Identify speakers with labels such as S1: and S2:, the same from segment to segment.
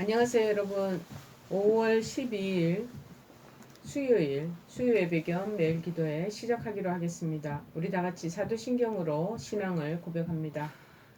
S1: 안녕하세요 여러분. 5월 12일 수요일 수요 예배 겸 매일 기도회 시작하기로 하겠습니다. 우리 다같이 사도신경으로 신앙을 고백합니다.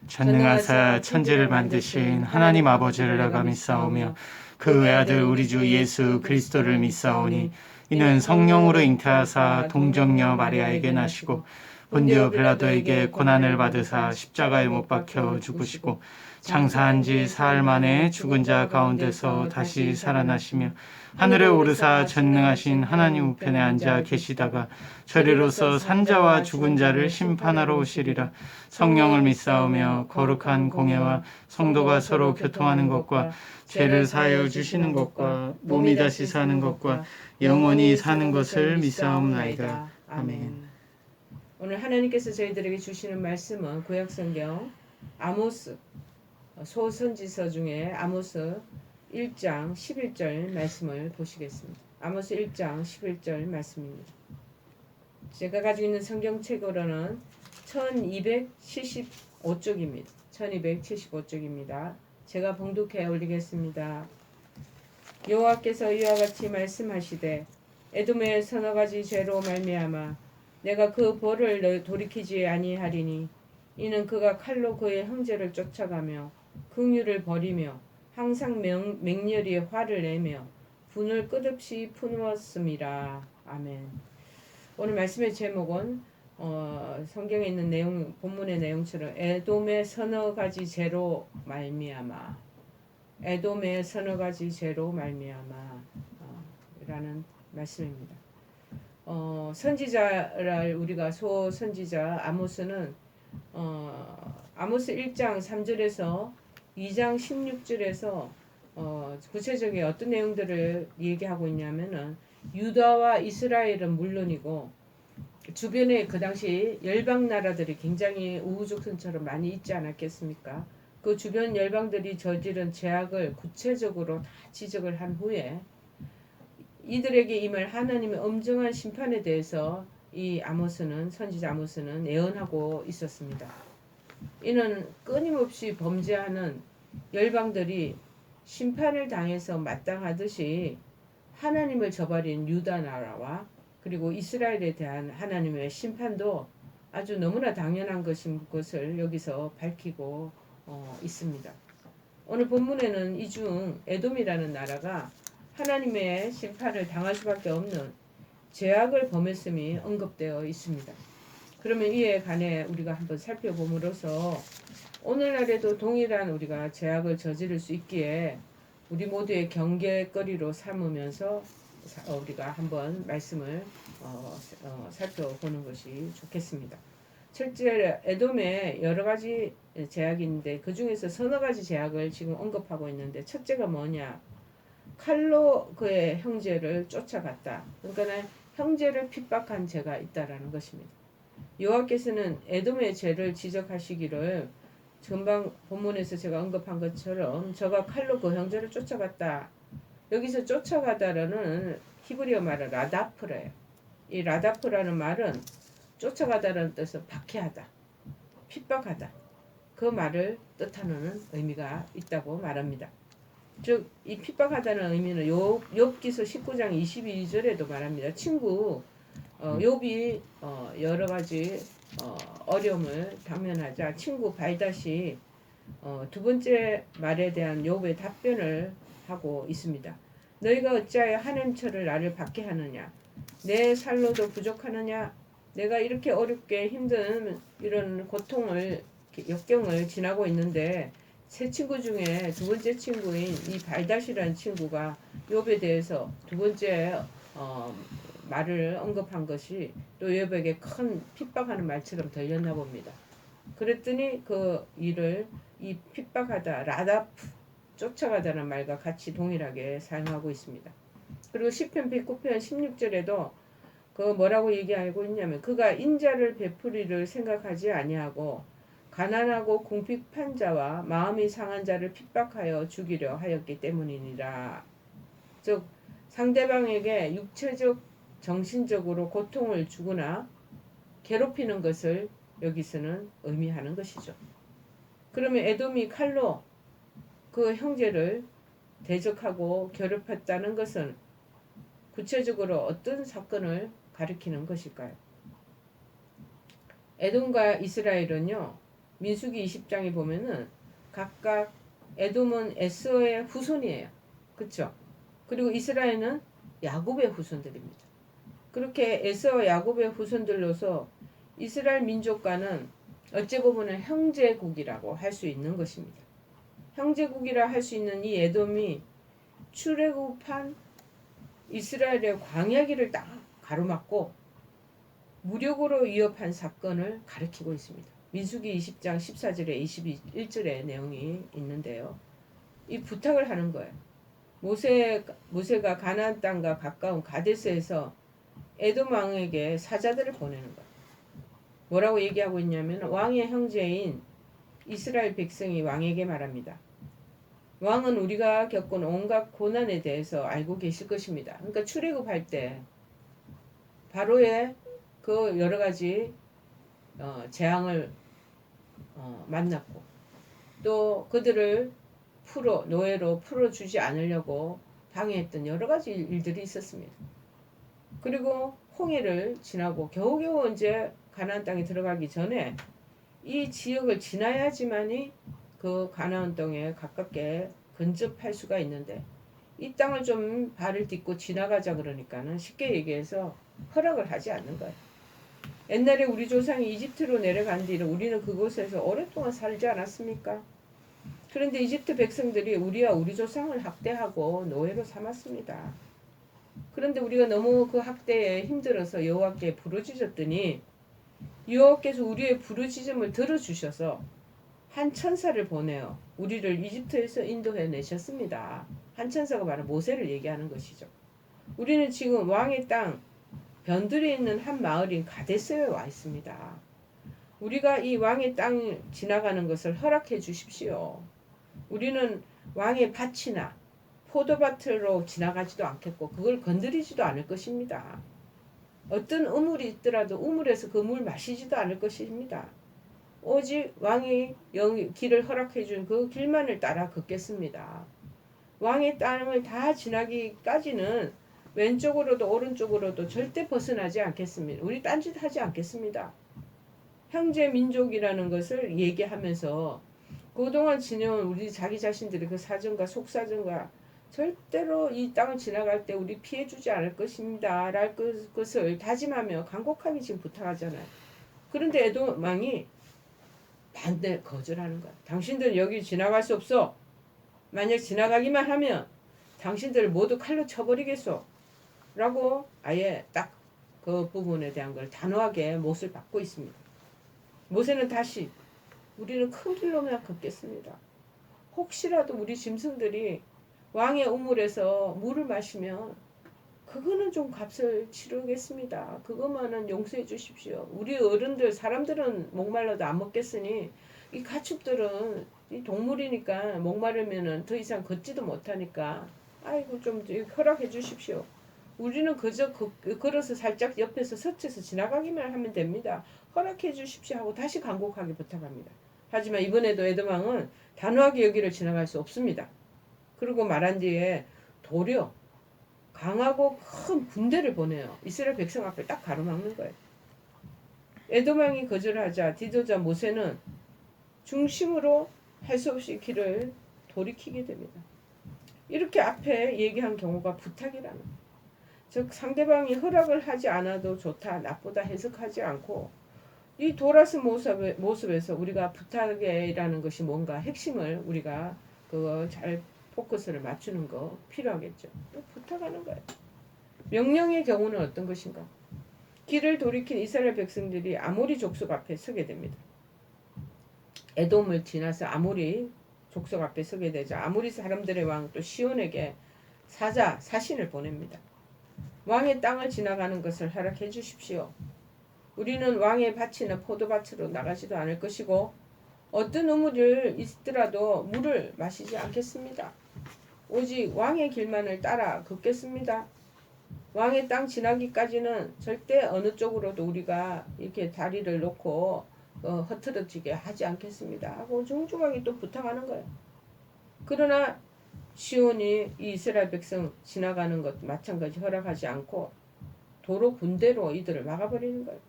S2: 전능하사 천지를 만드신 하나님 아버지를 내가 믿사오며 그 외아들 우리 주 예수 그리스도를 믿사오니 이는 성령으로 잉태하사 동정녀 마리아에게 나시고 본디오 빌라도에게 고난을 받으사 십자가에 못 박혀 죽으시고 장사한 지 사흘 만에 죽은 자 가운데서 다시 살아나시며 하늘에 오르사 전능하신 하나님 우편에 앉아 계시다가 저리로서 산자와 죽은 자를 심판하러 오시리라. 성령을 믿사오며 거룩한 공예와 성도가 서로 교통하는 것과 죄를 사하여 주시는 것과 몸이 다시 사는 것과 영원히 사는 것을 믿사옵나이다. 아멘.
S1: 오늘 하나님께서 저희들에게 주시는 말씀은 구약성경 아모스 소선지서 중에 아모스 1장 11절 말씀을 보시겠습니다. 아모스 1장 11절 말씀입니다. 제가 가지고 있는 성경책으로는 1275쪽입니다. 1275쪽입니다. 제가 봉독해 올리겠습니다. 여호와께서 이와 같이 말씀하시되 에돔의 서너 가지 죄로 말미암아 내가 그 벌을 돌이키지 아니하리니 이는 그가 칼로 그의 형제를 쫓아가며 긍휼을 버리며 항상 맹렬히 화를 내며 분을 끝없이 품었음이라. 아멘. 오늘 말씀의 제목은 성경에 있는 내용, 본문의 내용처럼 에돔의 서너 가지 죄로 말미암아, 에돔의 서너 가지 죄로 말미암아 라는 말씀입니다. 선지자를 우리가 소선지자 아모스는 아모스 1장 3절에서 2장 16절에서 구체적인 어떤 내용들을 얘기하고 있냐면은 유다와 이스라엘은 물론이고 주변에 그 당시 열방 나라들이 굉장히 우후죽순처럼 많이 있지 않았겠습니까? 그 주변 열방들이 저지른 죄악을 구체적으로 다 지적을 한 후에 이들에게 임할 하나님의 엄정한 심판에 대해서 이 아모스는 선지자 아모스는 예언하고 있었습니다. 이는 끊임없이 범죄하는 열방들이 심판을 당해서 마땅하듯이 하나님을 저버린 유다 나라와 그리고 이스라엘에 대한 하나님의 심판도 아주 너무나 당연한 것을 여기서 밝히고 있습니다. 오늘 본문에는 이 중 에돔이라는 나라가 하나님의 심판을 당할 수밖에 없는 죄악을 범했음이 언급되어 있습니다. 그러면 이에 관해 우리가 한번 살펴봄으로써 오늘날에도 동일한 우리가 죄악을 저지를 수 있기에 우리 모두의 경계거리로 삼으면서 우리가 한번 말씀을 살펴보는 것이 좋겠습니다. 첫째, 에돔의 여러 가지 죄악인데 그 중에서 서너 가지 죄악을 지금 언급하고 있는데 첫째가 뭐냐? 칼로 그의 형제를 쫓아갔다. 그러니까 형제를 핍박한 죄가 있다라는 것입니다. 여호와께서는 에돔의 죄를 지적하시기를 전방 본문에서 제가 언급한 것처럼 저가 칼로 그 형제를 쫓아갔다. 여기서 쫓아가다라는 히브리어 말은 라다프래요. 이 라다프라는 말은 쫓아가다라는 뜻은 박해하다, 핍박하다. 그 말을 뜻하는 의미가 있다고 말합니다. 즉, 이 핍박하다는 의미는 욥기서 19장 22절에도 말합니다. 친구 욥이 여러 가지 어려움을 당면하자 친구 발닷이 두 번째 말에 대한 욥의 답변을 하고 있습니다. 너희가 어찌하여 하나님처럼 나를 박해하느냐? 내 살로도 부족하느냐? 내가 이렇게 어렵게 힘든 이런 고통을 역경을 지나고 있는데 세 친구 중에 두 번째 친구인 이 발닷이라는 친구가 욥에 대해서 두 번째 말을 언급한 것이 또 욥에게 큰 핍박하는 말처럼 들렸나 봅니다. 그랬더니 그 일을 이 핍박하다, 라다프, 쫓아가다는 말과 같이 동일하게 사용하고 있습니다. 그리고 시편 109편 16절에도 그 뭐라고 얘기하고 있냐면 그가 인자를 베풀이를 생각하지 아니하고 가난하고 궁핍한 자와 마음이 상한 자를 핍박하여 죽이려 하였기 때문이니라. 즉 상대방에게 육체적 정신적으로 고통을 주거나 괴롭히는 것을 여기서는 의미하는 것이죠. 그러면 에돔이 칼로 그 형제를 대적하고 괴롭혔다는 것은 구체적으로 어떤 사건을 가리키는 것일까요? 에돔과 이스라엘은요, 민수기 20장에 보면은 각각 에돔은 에서의 후손이에요. 그쵸? 그리고 이스라엘은 야곱의 후손들입니다. 그렇게 에서와 야곱의 후손들로서 이스라엘 민족과는 어찌 보면 형제국이라고 할 수 있는 것입니다. 형제국이라 할 수 있는 이 에돔이 출애굽한 이스라엘의 광야길을 딱 가로막고 무력으로 위협한 사건을 가리키고 있습니다. 민수기 20장 14절에 21절의 내용이 있는데요. 이 부탁을 하는 거예요. 모세가 가나안 땅과 가까운 가데스에서 에돔 왕에게 사자들을 보내는 거예요. 뭐라고 얘기하고 있냐면 왕의 형제인 이스라엘 백성이 왕에게 말합니다. 왕은 우리가 겪은 온갖 고난에 대해서 알고 계실 것입니다. 그러니까 출애굽할 때 바로의 그 여러 가지 재앙을 만났고 또 그들을 노예로 풀어주지 않으려고 방해했던 여러 가지 일들이 있었습니다. 그리고 홍해를 지나고 겨우겨우 이제 가나안 땅에 들어가기 전에 이 지역을 지나야지만이 그 가나안 땅에 가깝게 근접할 수가 있는데 이 땅을 좀 발을 딛고 지나가자 그러니까는 쉽게 얘기해서 허락을 하지 않는 거예요. 옛날에 우리 조상이 이집트로 내려간 뒤로 우리는 그곳에서 오랫동안 살지 않았습니까? 그런데 이집트 백성들이 우리와 우리 조상을 학대하고 노예로 삼았습니다. 그런데 우리가 너무 그 학대에 힘들어서 여호와께 부르짖었더니 여호와께서 우리의 부르짖음을 들어주셔서 한 천사를 보내어 우리를 이집트에서 인도해 내셨습니다. 한 천사가 바로 모세를 얘기하는 것이죠. 우리는 지금 왕의 땅 변두리에 있는 한 마을인 가데스에 와 있습니다. 우리가 이 왕의 땅 지나가는 것을 허락해 주십시오. 우리는 왕의 밭이나 포도밭으로 지나가지도 않겠고 그걸 건드리지도 않을 것입니다. 어떤 우물이 있더라도 우물에서 그 물 마시지도 않을 것입니다. 오직 왕이 길을 허락해 준 그 길만을 따라 걷겠습니다. 왕의 땅을 다 지나기까지는 왼쪽으로도 오른쪽으로도 절대 벗어나지 않겠습니다. 우리 딴짓 하지 않겠습니다. 형제 민족이라는 것을 얘기하면서 그동안 지내온 우리 자기 자신들의 그 사정과 속사정과 절대로 이 땅을 지나갈 때 우리 피해주지 않을 것입니다. 랄 것을 다짐하며 간곡하게 지금 부탁하잖아요. 그런데 에돔 왕이 반대 거절하는 거야. 당신들 여기 지나갈 수 없어. 만약 지나가기만 하면 당신들을 모두 칼로 쳐버리겠소. 라고 아예 딱 그 부분에 대한 걸 단호하게 못을 받고 있습니다. 모세는 다시 우리는 큰 길로만 걷겠습니다. 혹시라도 우리 짐승들이 왕의 우물에서 물을 마시면 그거는 좀 값을 치르겠습니다. 그것만은 용서해 주십시오. 우리 어른들 사람들은 목말라도 안 먹겠으니 이 가축들은 이 동물이니까 목마르면은 더 이상 걷지도 못하니까 아이고 좀 허락해 주십시오. 우리는 그저 걸어서 살짝 옆에서 스쳐서 지나가기만 하면 됩니다. 허락해 주십시오 하고 다시 간곡하게 부탁합니다. 하지만 이번에도 에돔 왕은 단호하게 여기를 지나갈 수 없습니다. 그리고 말한 뒤에 도리어 강하고 큰 군대를 보내요. 이스라엘 백성 앞에 딱 가로막는 거예요. 에돔 왕이 거절하자 디도자 모세는 중심으로 할 수 없이 길을 돌이키게 됩니다. 이렇게 앞에 얘기한 경우가 부탁이라는 거예요. 즉 상대방이 허락을 하지 않아도 좋다 나쁘다 해석하지 않고 이 돌아선 모습에서 우리가 부탁이라는 것이 뭔가 핵심을 우리가 그거 잘 포커스를 맞추는 거 필요하겠죠. 부탁하는 거예요. 명령의 경우는 어떤 것인가? 길을 돌이킨 이스라엘 백성들이 아모리 족속 앞에 서게 됩니다. 에돔을 지나서 아모리 족속 앞에 서게 되자 아모리 사람들의 왕 또 시온에게 사신을 보냅니다. 왕의 땅을 지나가는 것을 허락해 주십시오. 우리는 왕의 밭이나 포도밭으로 나가지도 않을 것이고 어떤 우물이 있더라도 물을 마시지 않겠습니다. 오직 왕의 길만을 따라 걷겠습니다. 왕의 땅 지나기까지는 절대 어느 쪽으로도 우리가 이렇게 다리를 놓고 흐트러지게 하지 않겠습니다. 하고 중중하게 또 부탁하는 거예요. 그러나 시온이 이 이스라엘 백성 지나가는 것 마찬가지 허락하지 않고 도로 군대로 이들을 막아버리는 거예요.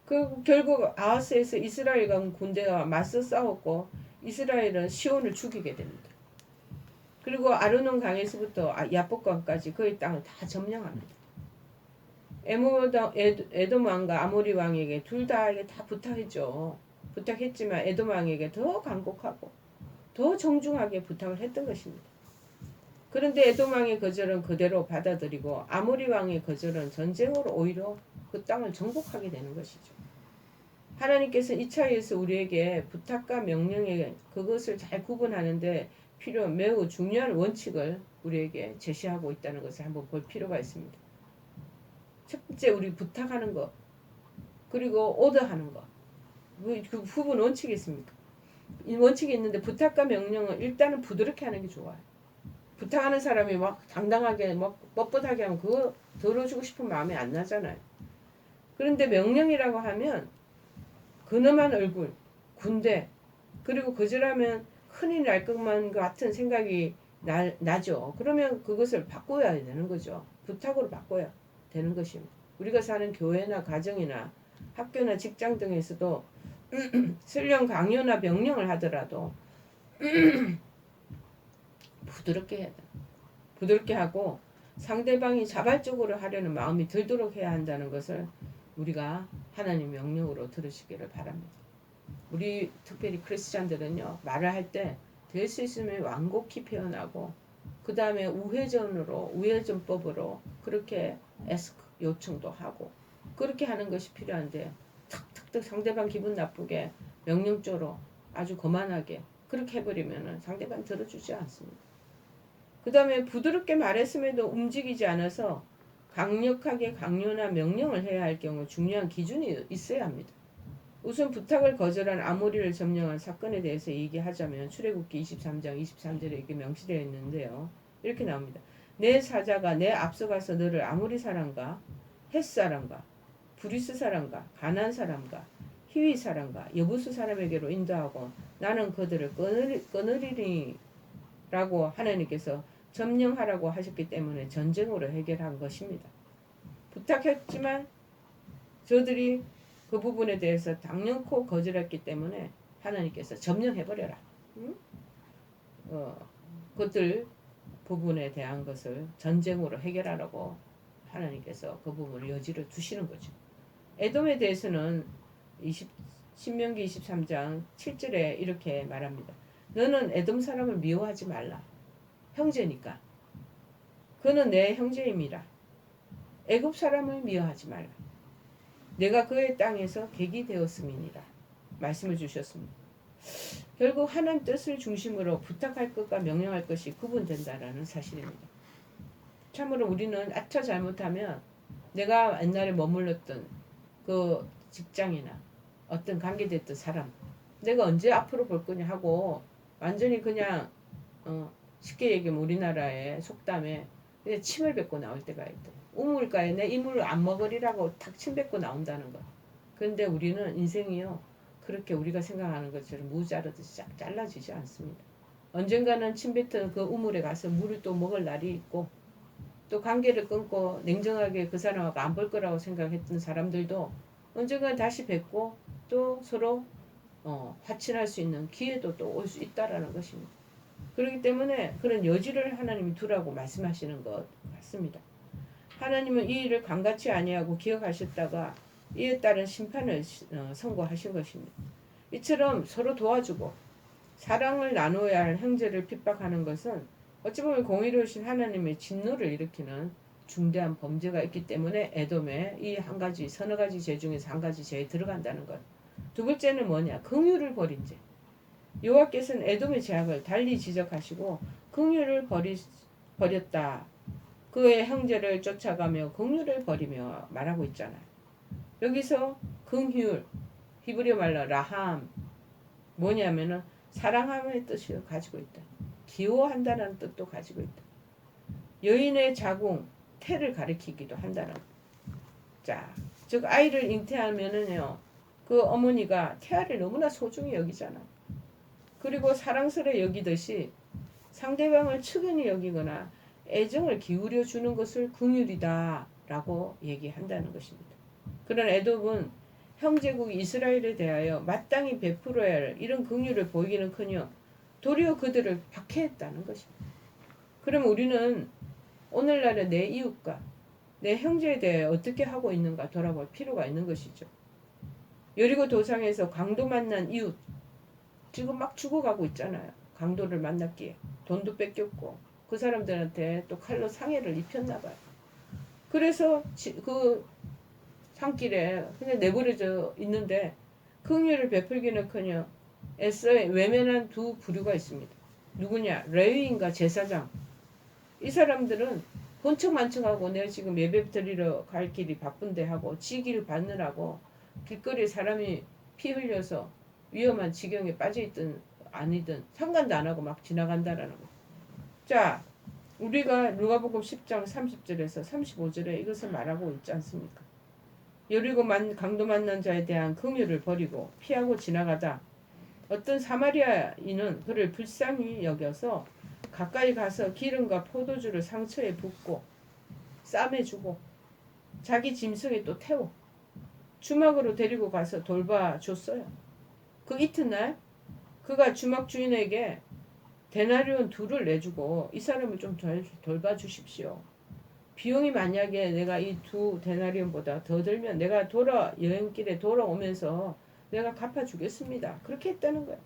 S1: 그 결국 아하스에서 이스라엘과 군대가 맞서 싸웠고 이스라엘은 시온을 죽이게 됩니다. 그리고 아르논 강에서부터 야복강까지 그의 땅을 다 점령합니다. 에돔 왕과 아모리 왕에게 둘 다 부탁했죠. 부탁했지만 에돔 왕에게 더 간곡하고 더 정중하게 부탁을 했던 것입니다. 그런데 에돔 왕의 거절은 그대로 받아들이고 아모리 왕의 거절은 전쟁으로 오히려 그 땅을 정복하게 되는 것이죠. 하나님께서 이 차이에서 우리에게 부탁과 명령에 그것을 잘 구분하는데 필요한 매우 중요한 원칙을 우리에게 제시하고 있다는 것을 한번 볼 필요가 있습니다. 첫 번째, 우리 부탁하는 것, 그리고 오더하는 것. 그 부분 원칙이 있습니까? 이 원칙이 있는데 부탁과 명령은 일단은 부드럽게 하는 게 좋아요. 부탁하는 사람이 막 당당하게 막 뻣뻣하게 하면 그거 들어주고 싶은 마음이 안 나잖아요. 그런데 명령이라고 하면 근엄한 얼굴, 군대, 그리고 거절하면 흔히 날 것만 같은 생각이 나죠. 그러면 그것을 바꿔야 되는 거죠. 부탁으로 바꿔야 되는 것입니다. 우리가 사는 교회나 가정이나 학교나 직장 등에서도 설령 강요나 명령을 하더라도 부드럽게 해야 돼. 부드럽게 하고 상대방이 자발적으로 하려는 마음이 들도록 해야 한다는 것을 우리가 하나님 명령으로 들으시기를 바랍니다. 우리 특별히 크리스찬들은요, 말을 할 때 될 수 있으면 완곡히 표현하고 그 다음에 우회전법으로 그렇게 요청도 하고 그렇게 하는 것이 필요한데 탁탁탁 상대방 기분 나쁘게 명령조로 아주 거만하게 그렇게 해버리면 상대방 들어주지 않습니다. 그 다음에 부드럽게 말했음에도 움직이지 않아서 강력하게 강요나 명령을 해야 할 경우 중요한 기준이 있어야 합니다. 우선 부탁을 거절한 아모리를 점령한 사건에 대해서 얘기하자면 출애굽기 23장 23절에 이렇게 명시되어 있는데요. 이렇게 나옵니다. 내 사자가 내 앞서가서 너를 아모리 사람과 헷 사람과 브리스 사람과 가난 사람과 히위 사람과 여부수 사람에게로 인도하고 나는 그들을 끊으리니 라고 하나님께서 점령하라고 하셨기 때문에 전쟁으로 해결한 것입니다. 부탁했지만 저들이 그 부분에 대해서 당연코 거절했기 때문에 하나님께서 점령해버려라. 응? 그것들 부분에 대한 것을 전쟁으로 해결하라고 하나님께서 그 부분을 여지를 두시는 거죠. 에돔에 대해서는 신명기 23장 7절에 이렇게 말합니다. 너는 에돔 사람을 미워하지 말라. 형제니까. 그는 내 형제임이라. 애굽 사람을 미워하지 말라. 내가 그의 땅에서 객이 되었음이니라. 말씀을 주셨습니다. 결국 하나님 뜻을 중심으로 부탁할 것과 명령할 것이 구분된다라는 사실입니다. 참으로 우리는 아차 잘못하면 내가 옛날에 머물렀던 그 직장이나 어떤 관계됐던 사람 내가 언제 앞으로 볼 거냐 하고 완전히 그냥 쉽게 얘기하면 우리나라의 속담에 그냥 침을 뱉고 나올 때가 있다. 우물가에 내 이물을 안 먹으리라고 탁 침 뱉고 나온다는 거. 그런데 우리는 인생이요. 그렇게 우리가 생각하는 것처럼 무 자르듯이 쫙 잘라지지 않습니다. 언젠가는 침 뱉은 그 우물에 가서 물을 또 먹을 날이 있고 또 관계를 끊고 냉정하게 그 사람하고 안 볼 거라고 생각했던 사람들도 언젠가 다시 뵙고 또 서로 화친할 수 있는 기회도 또 올 수 있다라는 것입니다. 그렇기 때문에 그런 여지를 하나님이 두라고 말씀하시는 것 같습니다. 하나님은 이 일을 간같이 아니하고 기억하셨다가 이에 따른 심판을 선고하신 것입니다. 이처럼 서로 도와주고 사랑을 나누어야 할 형제를 핍박하는 것은 어찌 보면 공의로우신 하나님의 진노를 일으키는 중대한 범죄가 있기 때문에 에돔의 이 한 가지 서너 가지 죄 중에서 한 가지 죄에 들어간다는 것. 두 번째는 뭐냐? 긍휼을 버린 죄. 여호와께서는 에돔의 죄악을 달리 지적하시고 긍휼을 버렸다. 그의 형제를 쫓아가며 긍휼을 버리며 말하고 있잖아요. 여기서 긍휼, 히브리어 말로 라함 뭐냐면은 사랑함의 뜻을 가지고 있다. 기호한다는 뜻도 가지고 있다. 여인의 자궁, 태를 가리키기도 한다는. 자, 즉 아이를 잉태하면은요, 그 어머니가 태아를 너무나 소중히 여기잖아. 그리고 사랑스레 여기듯이 상대방을 측은히 여기거나 애정을 기울여 주는 것을 긍휼이다라고 얘기한다는 것입니다. 그런 에돔은 형제국 이스라엘에 대하여 마땅히 베풀어야 할 이런 긍휼을 보이기는커녕 도리어 그들을 박해했다는 것입니다. 그럼 우리는 오늘날의 내 이웃과 내 형제에 대해 어떻게 하고 있는가 돌아볼 필요가 있는 것이죠. 여리고 도상에서 강도 만난 이웃 지금 막 죽어가고 있잖아요. 강도를 만났기에 돈도 뺏겼고 그 사람들한테 또 칼로 상해를 입혔나 봐요. 그래서 그 산길에 그냥 내버려져 있는데 긍휼을 베풀기는커녕 애써 외면한 두 부류가 있습니다. 누구냐? 레위인과 제사장. 이 사람들은 본청만청하고 내가 지금 예배 드리러 갈 길이 바쁜데 하고 지기를 받느라고 길거리에 사람이 피 흘려서 위험한 지경에 빠져있든 아니든 상관도 안 하고 막 지나간다라는 거. 자, 우리가 누가복음 10장 30절에서 35절에 이것을 말하고 있지 않습니까? 여리고 강도 만난 자에 대한 긍휼을 버리고 피하고 지나가다 어떤 사마리아인은 그를 불쌍히 여겨서 가까이 가서 기름과 포도주를 상처에 붓고 싸매주고 자기 짐승에 또 태워 주막으로 데리고 가서 돌봐줬어요. 그 이튿날 그가 주막 주인에게 데나리온 2를 내주고 이 사람을 좀 돌봐주십시오. 비용이 만약에 내가 이 2 데나리온보다 더 들면 내가 여행길에 돌아오면서 내가 갚아주겠습니다. 그렇게 했다는 거야.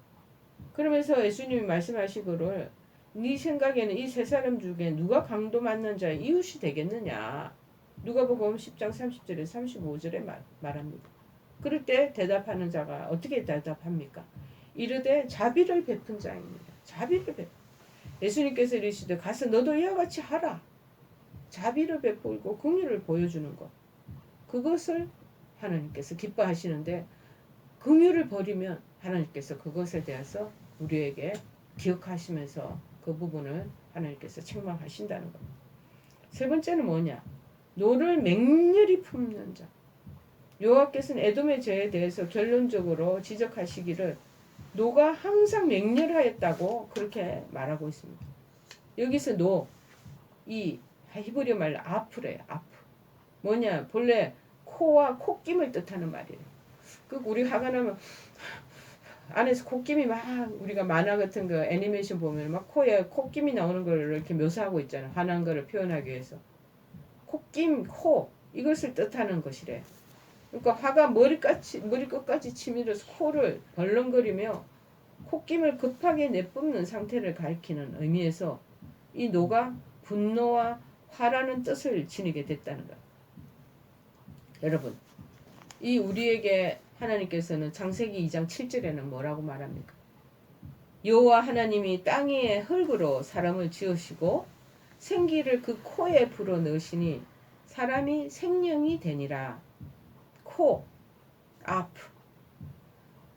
S1: 그러면서 예수님이 말씀하시기를 네 생각에는 이 세 사람 중에 누가 강도 만난 자의 이웃이 되겠느냐. 누가복음 10장 30절에 35절에 말합니다. 그럴 때 대답하는 자가 어떻게 대답합니까? 이르되 자비를 베푼 자입니다. 자비를 베푼. 예수님께서 이르시되 가서 너도 이와 같이 하라. 자비를 베풀고 긍휼을 보여주는 것. 그것을 하나님께서 기뻐하시는데 긍휼을 버리면 하나님께서 그것에 대해서 우리에게 기억하시면서 그 부분을 하나님께서 책망하신다는 겁니다. 세 번째는 뭐냐? 노를 맹렬히 품는 자. 여호와께서는 에돔의 죄에 대해서 결론적으로 지적하시기를 노가 항상 맹렬하였다고 그렇게 말하고 있습니다. 여기서 노, 이 히브리어 말로 아프래요. 아프. 뭐냐? 본래 코와 콧김을 뜻하는 말이에요. 그 우리 화가 나면 안에서 콧김이 막 우리가 만화 같은 거 애니메이션 보면 막 코에 콧김이 나오는 걸 이렇게 묘사하고 있잖아요. 화난 거를 표현하기 위해서. 콧김, 코 이것을 뜻하는 것이래. 그러니까 화가 머리 끝까지 치밀어서 코를 벌렁거리며 콧김을 급하게 내뿜는 상태를 가리키는 의미에서 이 노가 분노와 화라는 뜻을 지니게 됐다는 거예요. 여러분, 이 우리에게 하나님께서는 창세기 2장 7절에는 뭐라고 말합니까? 여호와 하나님이 땅 위에 흙으로 사람을 지으시고 생기를 그 코에 불어 넣으시니 사람이 생명이 되니라. 코, 아프,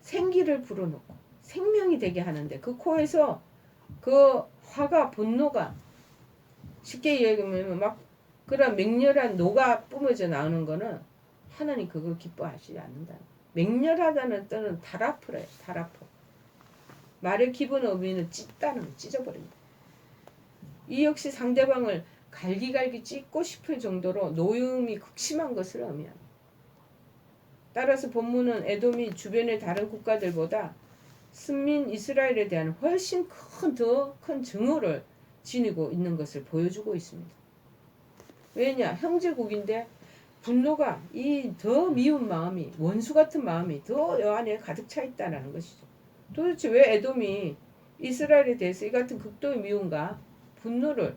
S1: 생기를 불어넣고 생명이 되게 하는데 그 코에서 그 화가 분노가 쉽게 얘기하면 막 그런 맹렬한 노가 뿜어져 나오는 거는 하나님 그걸 기뻐하시지 않는다. 맹렬하다는 뜻은 달아프래요. 달아프. 말의 기본 의미는 찢다는 거, 찢어버립니다. 이 역시 상대방을 갈기갈기 찢고 싶을 정도로 노여움이 극심한 것을 의미합니다. 따라서 본문은 에돔이 주변의 다른 국가들보다 순민 이스라엘에 대한 훨씬 더 큰 증오를 지니고 있는 것을 보여주고 있습니다. 왜냐? 형제국인데 분노가 이 더 미운 마음이 원수 같은 마음이 더 여 안에 가득 차 있다는 것이죠. 도대체 왜 에돔이 이스라엘에 대해서 이 같은 극도의 미움과 분노를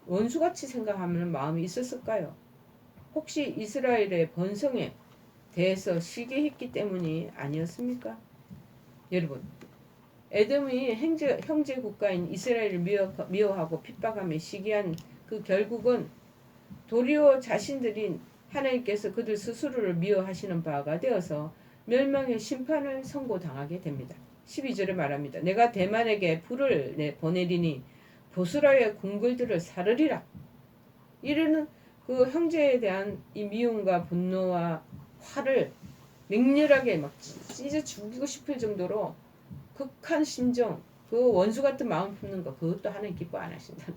S1: 원수같이 생각하는 마음이 있었을까요? 혹시 이스라엘의 번성에 대해서 시기했기 때문이 아니었습니까? 여러분, 에돔이 형제 국가인 이스라엘을 미워하고 핍박하며 시기한 그 결국은 도리어 자신들인 하나님께서 그들 스스로를 미워하시는 바가 되어서 멸망의 심판을 선고당하게 됩니다. 12절에 말합니다. 내가 대만에게 불을 보내리니 보스라의 궁궐들을 사르리라. 이르는 그 형제에 대한 이 미움과 분노와 화를 맹렬하게 막 찢어 죽이고 싶을 정도로 극한 심정, 그 원수 같은 마음 품는 거 그것도 하나님 기뻐 안 하신다.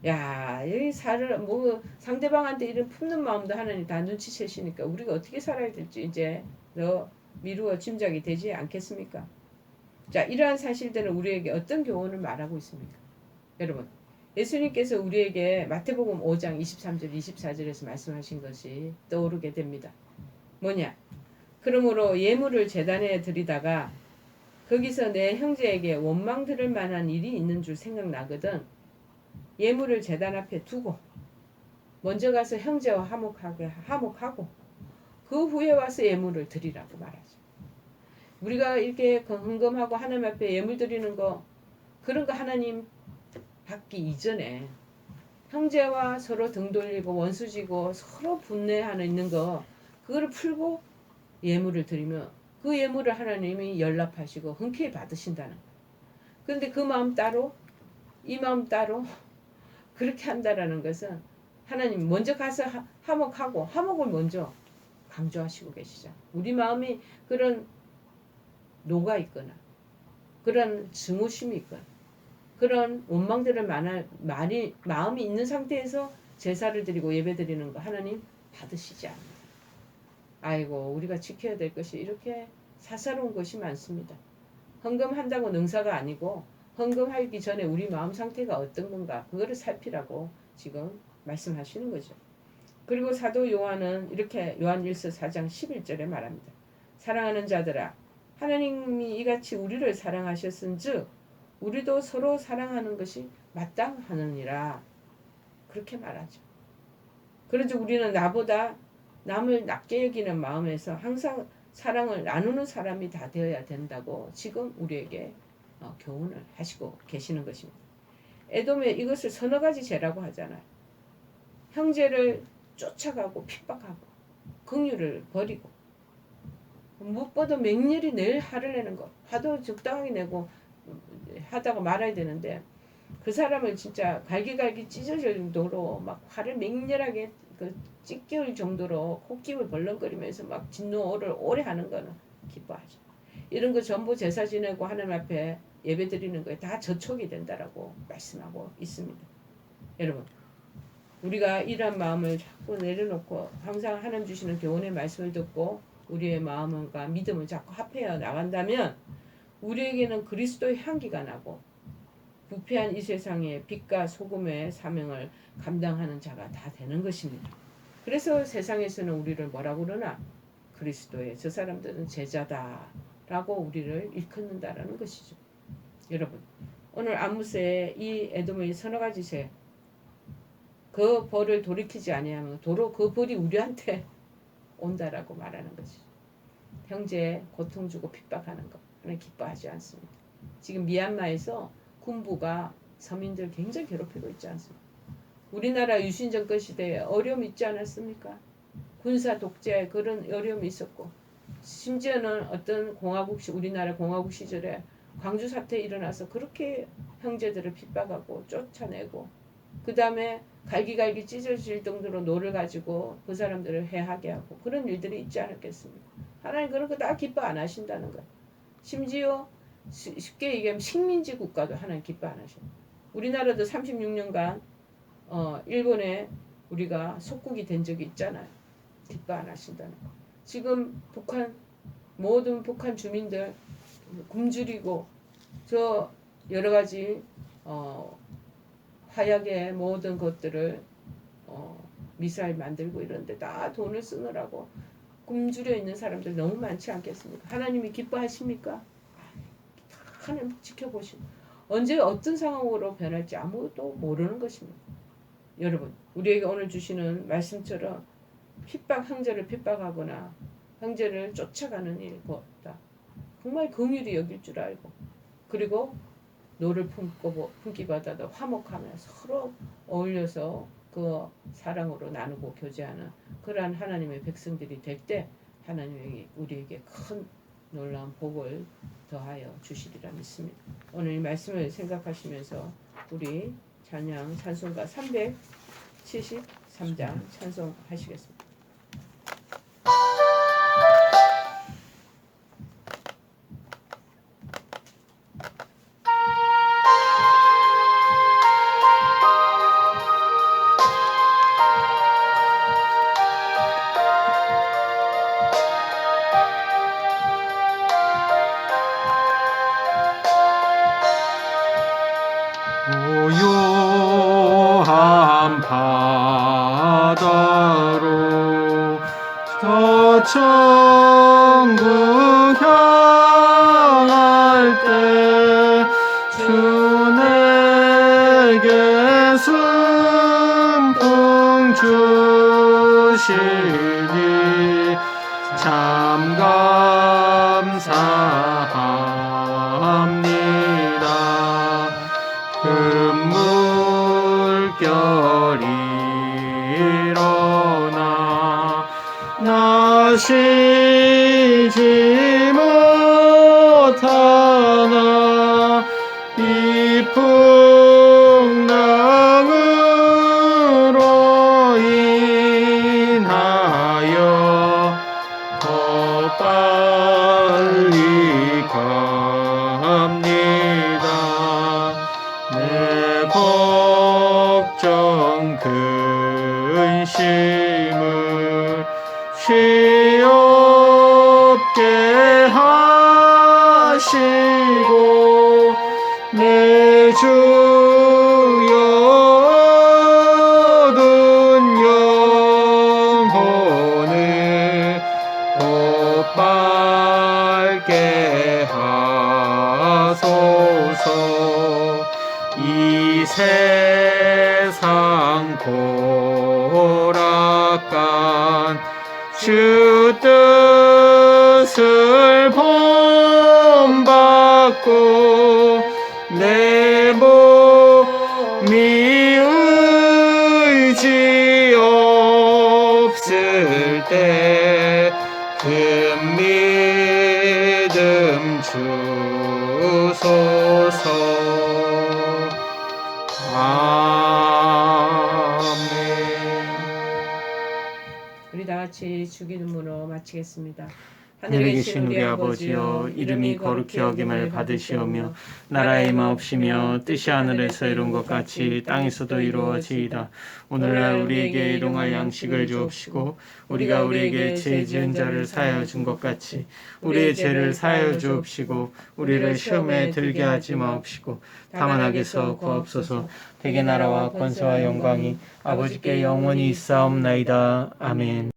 S1: 야, 이 상대방한테 이런 품는 마음도 하나님 다 눈치채시니까 우리가 어떻게 살아야 될지 이제 너 미루어 짐작이 되지 않겠습니까? 자, 이러한 사실들은 우리에게 어떤 교훈을 말하고 있습니까? 여러분, 예수님께서 우리에게 마태복음 5장 23절 24절에서 말씀하신 것이 떠오르게 됩니다. 뭐냐? 그러므로 예물을 제단에 드리다가 거기서 내 형제에게 원망 들을 만한 일이 있는 줄 생각나거든 예물을 제단 앞에 두고 먼저 가서 형제와 화목하고 그 후에 와서 예물을 드리라고 말하죠. 우리가 이렇게 헌금하고 하나님 앞에 예물 드리는 거 그런 거 하나님 받기 이전에 형제와 서로 등 돌리고 원수지고 서로 분내하는 있는 거 그거를 풀고 예물을 드리면 그 예물을 하나님이 연락하시고 흔쾌히 받으신다는 거예요. 그런데 그 마음 따로 이 마음 따로 그렇게 한다라는 것은 하나님 먼저 가서 화목하고 화목을 먼저 강조하시고 계시죠. 우리 마음이 그런 노가 있거나 그런 증오심이 있거나 그런 원망들을 마음이 있는 상태에서 제사를 드리고 예배 드리는 거 하나님 받으시지 않습니다. 아이고 우리가 지켜야 될 것이 이렇게 사사로운 것이 많습니다. 헌금한다고 능사가 아니고 헌금하기 전에 우리 마음 상태가 어떤 건가 그거를 살피라고 지금 말씀하시는 거죠. 그리고 사도 요한은 이렇게 요한 1서 4장 11절에 말합니다. 사랑하는 자들아 하나님이 이같이 우리를 사랑하셨은즉 우리도 서로 사랑하는 것이 마땅하느니라 그렇게 말하죠. 그런지 우리는 나보다 남을 낮게 여기는 마음에서 항상 사랑을 나누는 사람이 다 되어야 된다고 지금 우리에게 교훈을 하시고 계시는 것입니다. 에돔에 이것을 서너 가지 죄라고 하잖아요. 형제를 쫓아가고 핍박하고 긍휼을 버리고 무엇보다 맹렬히 늘 화를 내는 것. 화도 적당하게 내고 하다가 말아야 되는데 그 사람을 진짜 갈기갈기 찢어질 정도로 막 화를 맹렬하게 찢겨올 정도로 콧김을 벌렁거리면서 막 진노를 오래 하는 거는 기뻐하죠. 이런 거 전부 제사 지내고 하나님 앞에 예배 드리는 거에 다 저촉이 된다라고 말씀하고 있습니다. 여러분 우리가 이런 마음을 자꾸 내려놓고 항상 하나님 주시는 교훈의 말씀을 듣고 우리의 마음과 믿음을 자꾸 합해어 나간다면 우리에게는 그리스도의 향기가 나고 부패한 이 세상의 빛과 소금의 사명을 감당하는 자가 다 되는 것입니다. 그래서 세상에서는 우리를 뭐라고 그러나 그리스도의 저 사람들은 제자다라고 우리를 일컫는다라는 것이죠. 여러분 오늘 아모스의 이 에돔의 서너 가지 죄 그 벌을 돌이키지 아니하면 도로 그 벌이 우리한테 온다라고 말하는 것이죠. 형제에 고통 주고 핍박하는 것 하나님 기뻐하지 않습니다. 지금 미얀마에서 군부가 서민들 굉장히 괴롭히고 있지 않습니까? 우리나라 유신 정권 시대에 어려움이 있지 않았습니까? 군사 독재 그런 어려움이 있었고 심지어는 어떤 우리나라 공화국 시절에 광주 사태 일어나서 그렇게 형제들을 핍박하고 쫓아내고 그 다음에 갈기갈기 찢어질 정도로 노를 가지고 그 사람들을 해하게 하고 그런 일들이 있지 않았겠습니까? 하나님 그런 거 다 기뻐 안 하신다는 거예요. 심지어 쉽게 얘기하면 식민지 국가도 하나님 기뻐 안 하십니다. 우리나라도 36년간 일본에 우리가 속국이 된 적이 있잖아요. 기뻐 안 하신다는 거. 지금 모든 북한 주민들 굶주리고 저 여러 가지 화약의 모든 것들을 미사일 만들고 이런데 다 돈을 쓰느라고 굶주려 있는 사람들 너무 많지 않겠습니까? 하나님이 기뻐하십니까? 하나님 지켜보시고 언제 어떤 상황으로 변할지 아무도 모르는 것입니다. 여러분 우리에게 오늘 주시는 말씀처럼 형제를 핍박하거나 형제를 쫓아가는 일보다 정말 긍휼히 여길 줄 알고 그리고 노를 품기보다도 화목하며 서로 어울려서 그 사랑으로 나누고 교제하는 그러한 하나님의 백성들이 될 때 하나님이 우리에게 큰 놀라운 복을 더하여 주시리라 믿습니다. 오늘 이 말씀을 생각하시면서 우리 찬송가 373장 찬송하시겠습니다.
S2: 고요한 바다로 저 천국 향할 때 주 내게 순풍 주시니 참 감사합니다. 금물결이 일어나 나시지 못하나 이 풍랑으로 인하여 더 빨리 갑니다. 내 걱정 근심을 쉬없게 하시고 내 주여 얻은 영혼을 더 밝게 하소서. 이 세상 고락간 주 뜻을 본받고 내 몸이 의지 없을 때 큰 믿음 주소서. 아멘.
S1: 우리 다 같이 주기도문으로 마치겠습니다.
S2: 하늘에 계신 우리 아버지여, 이름이 거룩히 여김을 받으시오며 나라의 마옵시며 뜻이 하늘에서 이룬 것 같이 땅에서도 이루어지이다. 오늘날 우리에게 일용할 양식을 주옵시고 우리가 우리에게 죄 지은 자를 사하여 준 것 같이 우리의 죄를 사하여 주옵시고 우리를 시험에 들게 하지 마옵시고 다만 악에서 구하옵소서. 대개 나라와 권세와 영광이 아버지께 영원히 있사옵나이다. 아멘.